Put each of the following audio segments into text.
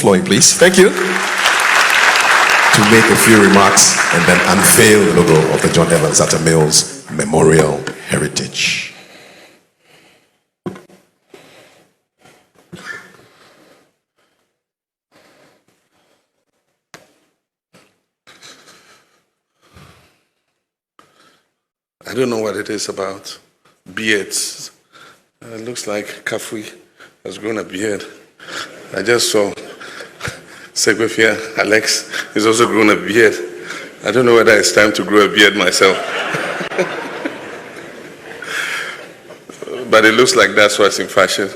floor, please. Thank you. To make a few remarks and then unveil the logo of the John Evans Atta Mills Memorial Heritage. I don't know what it is about beards. It looks like Kafui has grown a beard. I just saw Segwefia Alex has also grown a beard. I don't know whether it's time to grow a beard myself. But it looks like that's what's in fashion.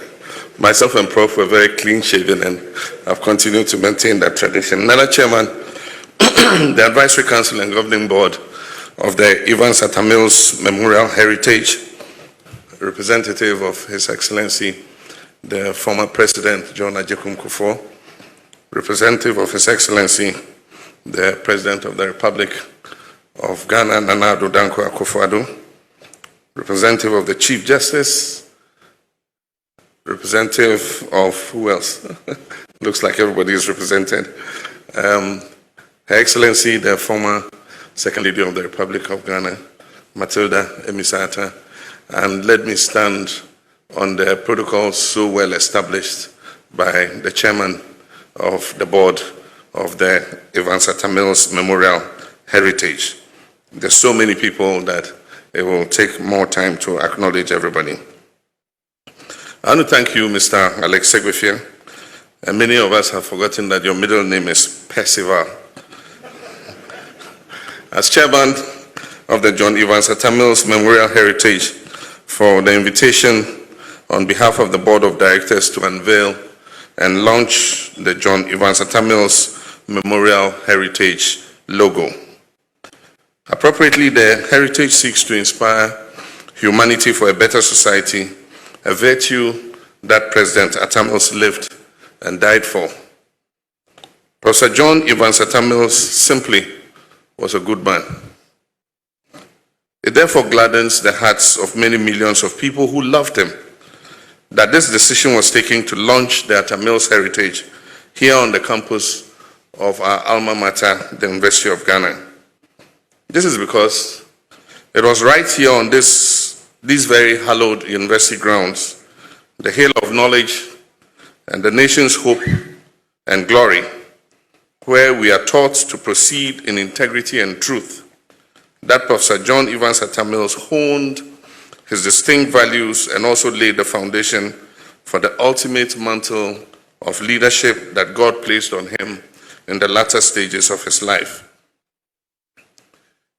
Myself and Prof were very clean shaven, and I've continued to maintain that tradition. Another chairman, the Advisory Council and Governing Board of the Evans Atta Mills Memorial Heritage, representative of His Excellency, the former President John Ajekum Kufuor, representative of His Excellency, the President of the Republic of Ghana, Nana Addo Dankwa Akufo-Addo, representative of the Chief Justice, representative of who else? Looks like everybody is represented. Her Excellency, the former Second Lady of the Republic of Ghana, Matilda Emisata, and let me stand on the protocols so well established by the chairman of the board of the Evans Atta Mills Memorial Heritage. There's so many people that it will take more time to acknowledge everybody. I want to thank you, Mr. Alex Segwefia. And many of us have forgotten that your middle name is Percival. As chairman of the John Evans Atta Mills Memorial Heritage, for the invitation on behalf of the Board of Directors to unveil and launch the John Evans Atta Mills Memorial Heritage logo. Appropriately, the heritage seeks to inspire humanity for a better society, a virtue that President Atta Mills lived and died for. Professor John Evans Atta Mills simply was a good man. It therefore gladdens the hearts of many millions of people who loved him that this decision was taken to launch the Atta Mills Heritage here on the campus of our alma mater, the University of Ghana. This is because it was right here on these very hallowed university grounds, the hill of knowledge and the nation's hope and glory, where we are taught to proceed in integrity and truth, that Professor John Evans Atta Mills honed his distinct values and also laid the foundation for the ultimate mantle of leadership that God placed on him in the latter stages of his life.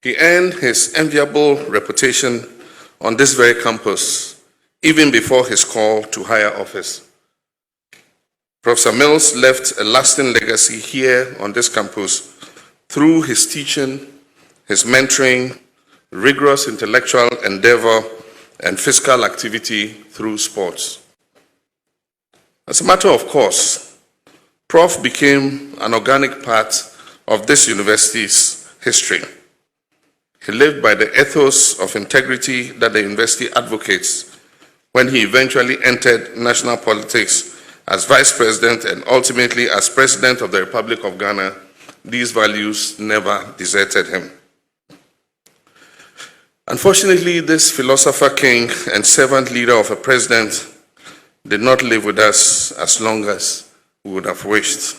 He earned his enviable reputation on this very campus even before his call to higher office. Professor Mills left a lasting legacy here on this campus through his teaching, his mentoring, rigorous intellectual endeavor, and physical activity through sports. As a matter of course, Prof became an organic part of this university's history. He lived by the ethos of integrity that the university advocates when he eventually entered national politics as Vice President and ultimately as President of the Republic of Ghana. These values never deserted him. Unfortunately, this philosopher king and servant leader of a president did not live with us as long as we would have wished.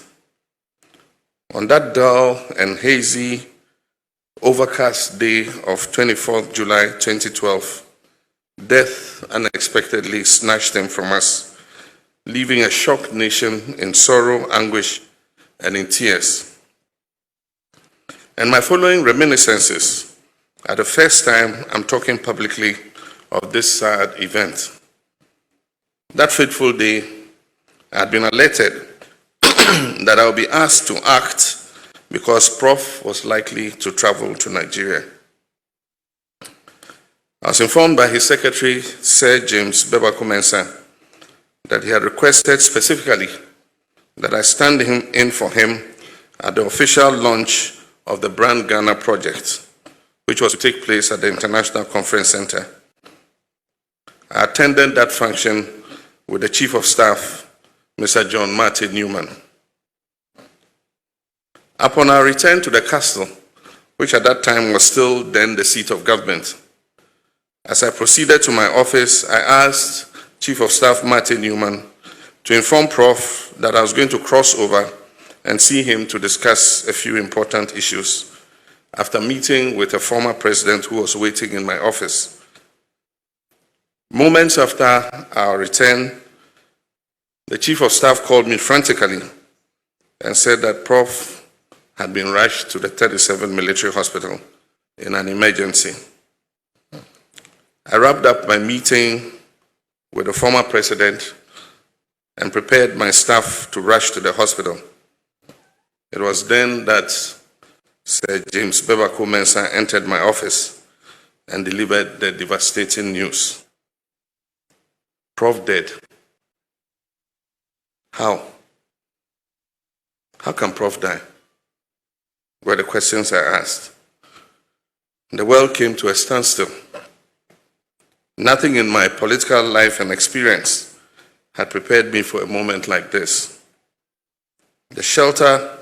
On that dull and hazy, overcast day of 24th July 2012, death unexpectedly snatched him from us, leaving a shocked nation in sorrow, anguish, and in tears. And my following reminiscences are the first time I'm talking publicly of this sad event. That fateful day, I had been alerted that I would be asked to act because Prof was likely to travel to Nigeria. I was informed by his secretary, Sir James Beba-Mensah, that he had requested specifically that I stand in for him at the official launch of the Brand Ghana project, which was to take place at the International Conference Center. I attended that function with the Chief of Staff, Mr. John Martin Newman. Upon our return to the castle, which at that time was still then the seat of government, as I proceeded to my office, I asked Chief of Staff Martin Newman to inform Prof that I was going to cross over and see him to discuss a few important issues after meeting with a former president who was waiting in my office. Moments after our return, the Chief of Staff called me frantically and said that Prof had been rushed to the 37 military hospital in an emergency. I wrapped up my meeting with the former president and prepared my staff to rush to the hospital. It was then that Sir James Bebako Mensah entered my office and delivered the devastating news. Prof dead. How? How can Prof die? Were the questions I asked. The world came to a standstill. Nothing in my political life and experience had prepared me for a moment like this. The shelter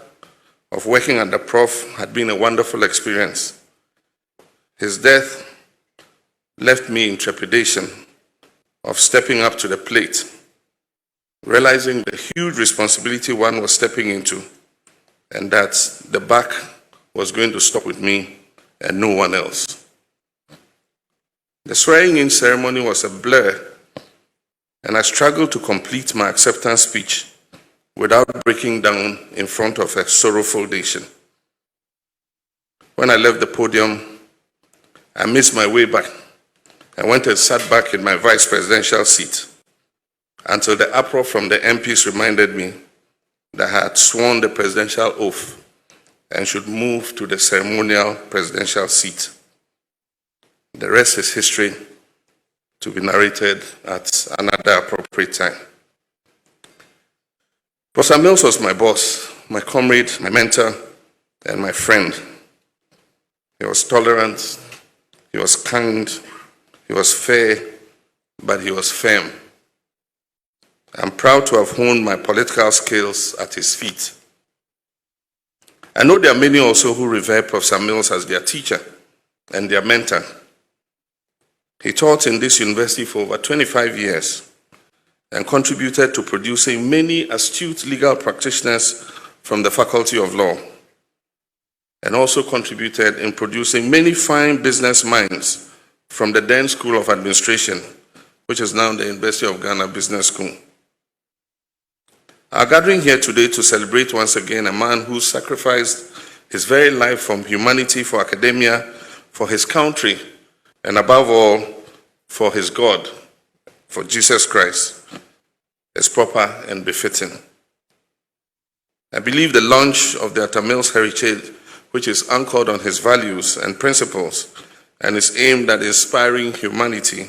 of working under Prof had been a wonderful experience. His death left me in trepidation of stepping up to the plate, realizing the huge responsibility one was stepping into, and that the buck was going to stop with me and no one else. The swearing-in ceremony was a blur, and I struggled to complete my acceptance speech without breaking down in front of a sorrowful nation. When I left the podium, I missed my way back. I went and sat back in my vice presidential seat until the uproar from the MPs reminded me that I had sworn the presidential oath and should move to the ceremonial presidential seat. The rest is history, to be narrated at another appropriate time. Professor Mills was my boss, my comrade, my mentor, and my friend. He was tolerant, he was kind, he was fair, but he was firm. I'm proud to have honed my political skills at his feet. I know there are many also who revere Professor Mills as their teacher and their mentor. He taught in this university for over 25 years and contributed to producing many astute legal practitioners from the Faculty of Law, and also contributed in producing many fine business minds from the then School of Administration, which is now the University of Ghana Business School. Our gathering here today to celebrate once again a man who sacrificed his very life from humanity for academia, for his country, and above all, for his God, for Jesus Christ, is proper and befitting. I believe the launch of the Atta Mills Heritage, which is anchored on his values and principles and is aimed at inspiring humanity,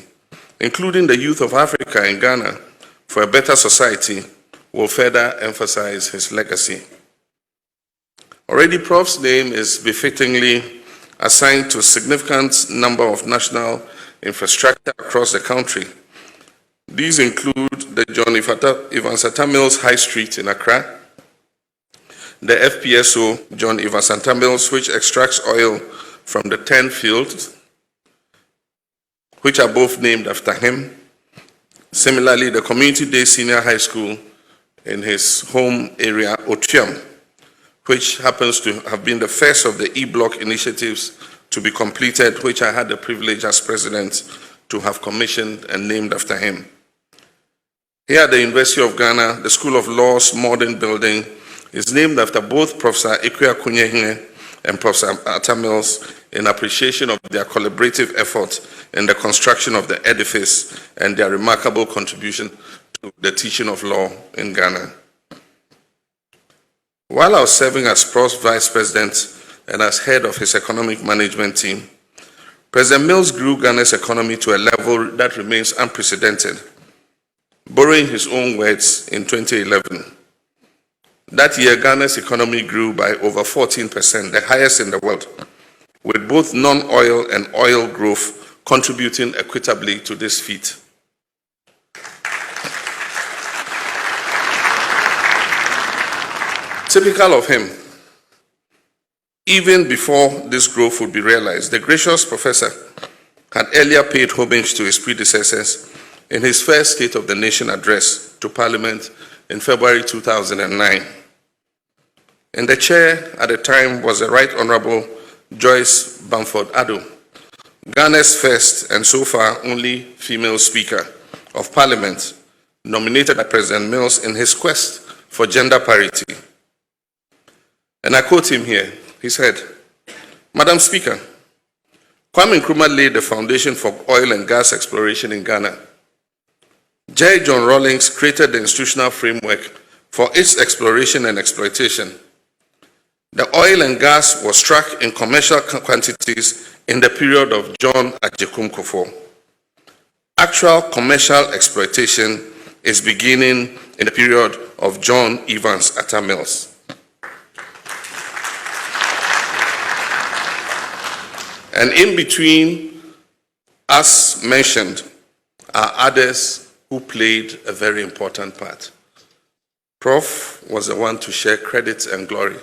including the youth of Africa and Ghana, for a better society, will further emphasize his legacy. Already, Prof's name is befittingly assigned to a significant number of national infrastructure across the country. These include the John Evans Atta Mills High Street in Accra, the FPSO John Evans Atta Mills, which extracts oil from the 10 fields, which are both named after him. Similarly, the Community Day Senior High School in his home area, Otium, which happens to have been the first of the E-Block initiatives to be completed, which I had the privilege as president to have commissioned and named after him. Here at the University of Ghana, the School of Law's modern building is named after both Professor Ikuya Kunyehine and Professor Atta Mills in appreciation of their collaborative effort in the construction of the edifice and their remarkable contribution to the teaching of law in Ghana. While I was serving as Prof's vice president and as head of his economic management team, President Mills grew Ghana's economy to a level that remains unprecedented. Borrowing his own words in 2011, that year Ghana's economy grew by over 14%, the highest in the world, with both non-oil and oil growth contributing equitably to this feat. Typical of him, Even before this growth would be realized, the gracious professor had earlier paid homage to his predecessors in his first State of the Nation address to Parliament in February 2009. And the chair at the time was the Right Honorable Joyce Bamford Addo, Ghana's first and so far only female Speaker of Parliament, nominated by President Mills in his quest for gender parity. And I quote him here. He said, "Madam Speaker, Kwame Nkrumah laid the foundation for oil and gas exploration in Ghana. J. John Rawlings created the institutional framework for its exploration and exploitation. The oil and gas was struck in commercial quantities in the period of John Agyekum Kufuor. Actual commercial exploitation is beginning in the period of John Evans Atta Mills. And in between, as mentioned, are others who played a very important part. Prof was the one to share credit and glory.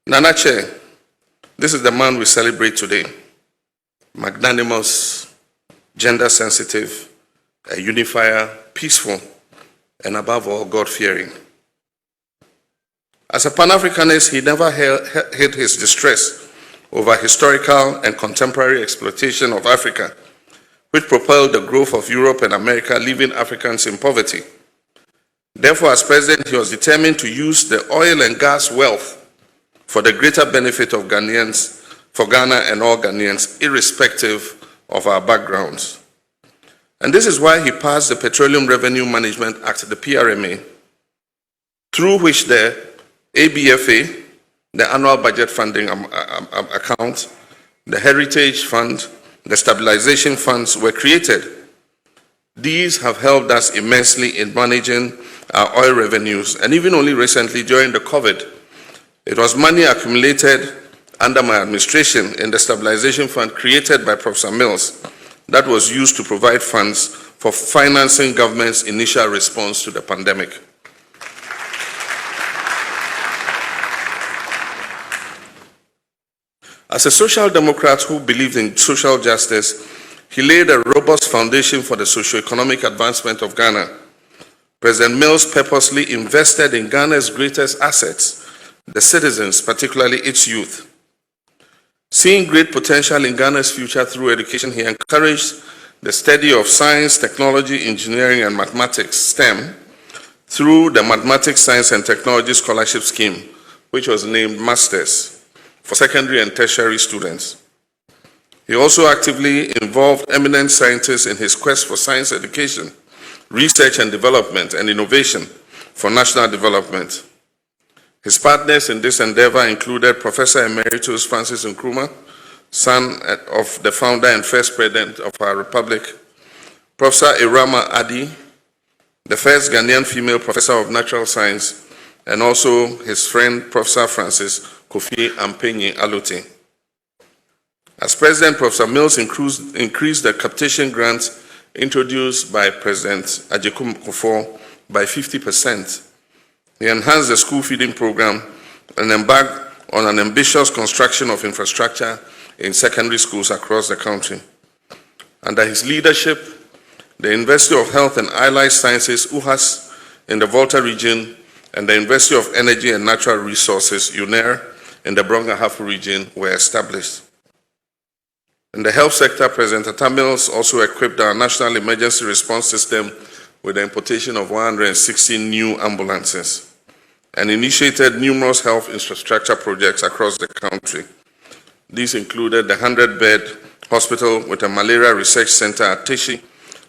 Nana Chair, this is the man we celebrate today. Magnanimous, gender sensitive, a unifier, peaceful, and above all, God-fearing. As a Pan-Africanist, he never hid his distress over historical and contemporary exploitation of Africa, which propelled the growth of Europe and America, leaving Africans in poverty. Therefore, as president, he was determined to use the oil and gas wealth for the greater benefit of Ghanaians, for Ghana and all Ghanaians, irrespective of our backgrounds. And this is why he passed the Petroleum Revenue Management Act, the PRMA, through which the ABFA, the Annual Budget Funding Account, the Heritage Fund, the Stabilization Funds were created. These have helped us immensely in managing our oil revenues, and even only recently during the COVID, it was money accumulated under my administration in the Stabilization Fund created by Professor Mills that was used to provide funds for financing government's initial response to the pandemic. As a social democrat who believed in social justice, he laid a robust foundation for the socio-economic advancement of Ghana. President Mills purposely invested in Ghana's greatest assets, the citizens, particularly its youth. Seeing great potential in Ghana's future through education, he encouraged the study of science, technology, engineering, and mathematics, STEM, through the Mathematics, Science, and Technology Scholarship Scheme, which was named Masters, for secondary and tertiary students. He also actively involved eminent scientists in his quest for science education, research and development, and innovation for national development. His partners in this endeavor included Professor Emeritus Francis Nkrumah, son of the founder and first president of our republic, Professor Irama Adi, the first Ghanaian female professor of natural science, and also his friend Professor Francis Kofi Ampenyi Alote. As president, Professor Mills increased the capitation grants introduced by President Agyekum Kufuor by 50%. He enhanced the school feeding program and embarked on an ambitious construction of infrastructure in secondary schools across the country. Under his leadership, the University of Health and Allied Sciences, UHAS, in the Volta region, and the University of Energy and Natural Resources, UNER, in the Brong-Ahafo region were established. In the health sector, President Atta Mills also equipped our National Emergency Response System with the importation of 160 new ambulances and initiated numerous health infrastructure projects across the country. These included the 100-bed hospital with a malaria research center at Teshi,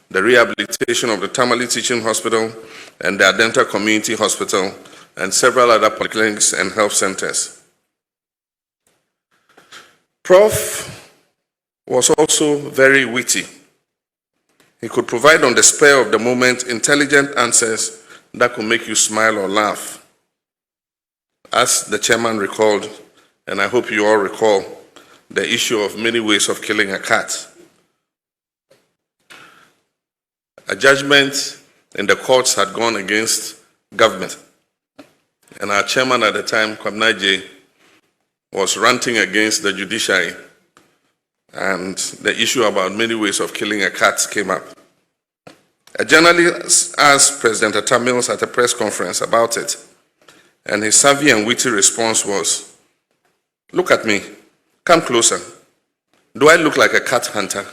the rehabilitation of the Tamale Teaching Hospital and the Adenta Community Hospital, and several other polyclinics and health centers. Prof was also very witty. He could provide on the spur of the moment intelligent answers that could make you smile or laugh. As the chairman recalled, and I hope you all recall, the issue of many ways of killing a cat. A judgment in the courts had gone against government. and our chairman at the time, Kwabena J, was ranting against the judiciary, and the issue about many ways of killing a cat came up. A journalist asked President Atta Mills at a press conference about it, and his savvy and witty response was, "Look at me, come closer. Do I look like a cat hunter?"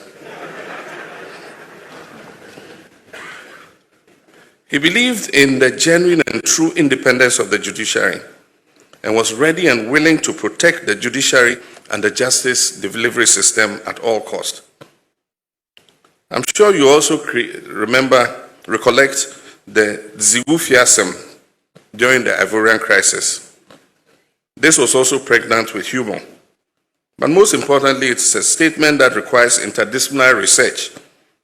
He believed in the genuine and true independence of the judiciary and was ready and willing to protect the judiciary and the justice delivery system at all costs. I'm sure you also recollect the Ziwufiasem during the Ivorian crisis. This was also pregnant with humor. But most importantly, it's a statement that requires interdisciplinary research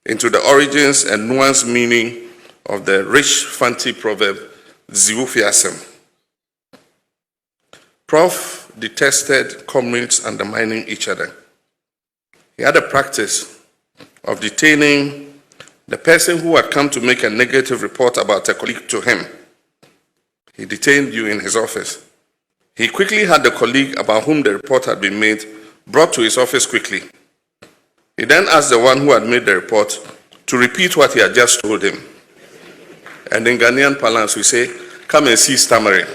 into the origins and nuanced meaning of the rich Fanti proverb, Ziwufiasem. Prof detested comrades undermining each other. He had a practice of detaining the person who had come to make a negative report about a colleague to him. He detained you in his office. He quickly had the colleague about whom the report had been made brought to his office quickly. He then asked the one who had made the report to repeat what he had just told him. And in Ghanaian parlance, we say, "Come and see stammering."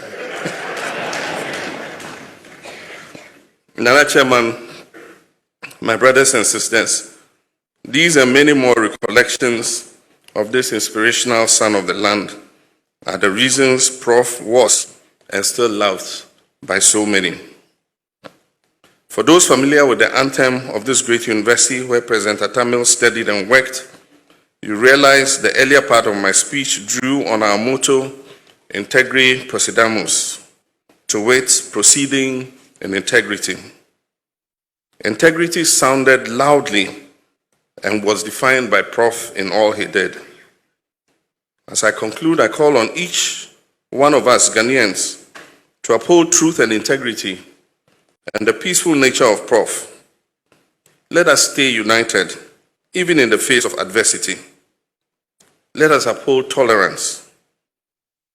Nana Chairman, my brothers and sisters, these and many more recollections of this inspirational son of the land are the reasons Prof was and still loved by so many. For those familiar with the anthem of this great university where President Atta Mills studied and worked, you realize the earlier part of my speech drew on our motto, Integri Procedamus, to wit, proceeding in integrity. Integrity sounded loudly and was defined by Prof in all he did. As I conclude, I call on each one of us Ghanaians to uphold truth and integrity and the peaceful nature of Prof. Let us stay united, even in the face of adversity. Let us uphold tolerance.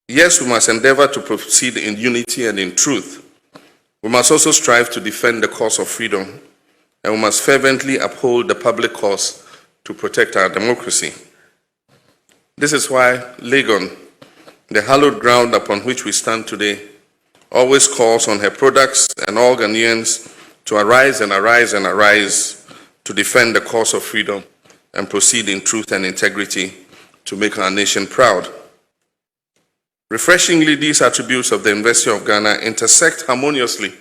Yes, we must endeavor to proceed in unity and in truth. We must also strive to defend the cause of freedom, and we must fervently uphold the public cause to protect our democracy. This is why Legon, the hallowed ground upon which we stand today, always calls on her products and all Ghanaians to arise and arise and arise to defend the cause of freedom and proceed in truth and integrity to make our nation proud. Refreshingly, these attributes of the University of Ghana intersect harmoniously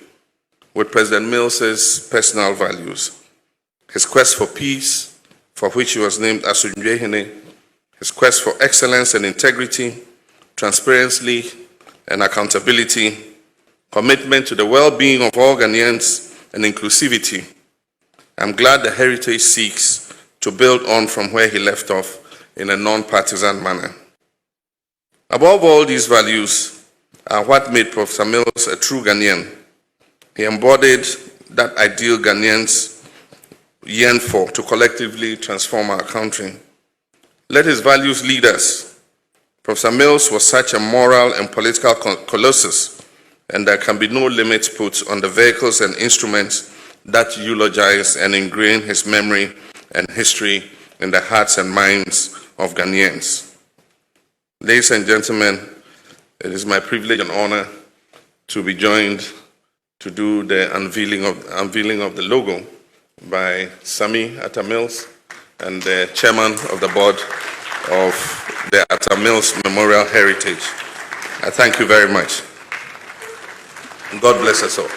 with President Mills's personal values. His quest for peace, for which he was named Asundwehene, his quest for excellence and integrity, transparency and accountability, commitment to the well-being of all Ghanaians, and inclusivity. I'm glad the heritage seeks to build on from where he left off in a non-partisan manner. Above all, these values are what made Professor Mills a true Ghanaian. He embodied that ideal Ghanaians yearn for to collectively transform our country. Let his values lead us. Professor Mills was such a moral and political colossus, and there can be no limit put on the vehicles and instruments that eulogize and ingrain his memory and history in the hearts and minds of Ghanaians. Ladies and gentlemen, it is my privilege and honor to be joined to do the unveiling of the logo by Sami Atta Mills and the chairman of the board of the Atta Mills Memorial Heritage. I thank you very much. God bless us all.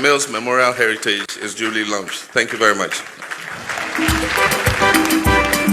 Mills Memorial Heritage is duly launched. Thank you very much.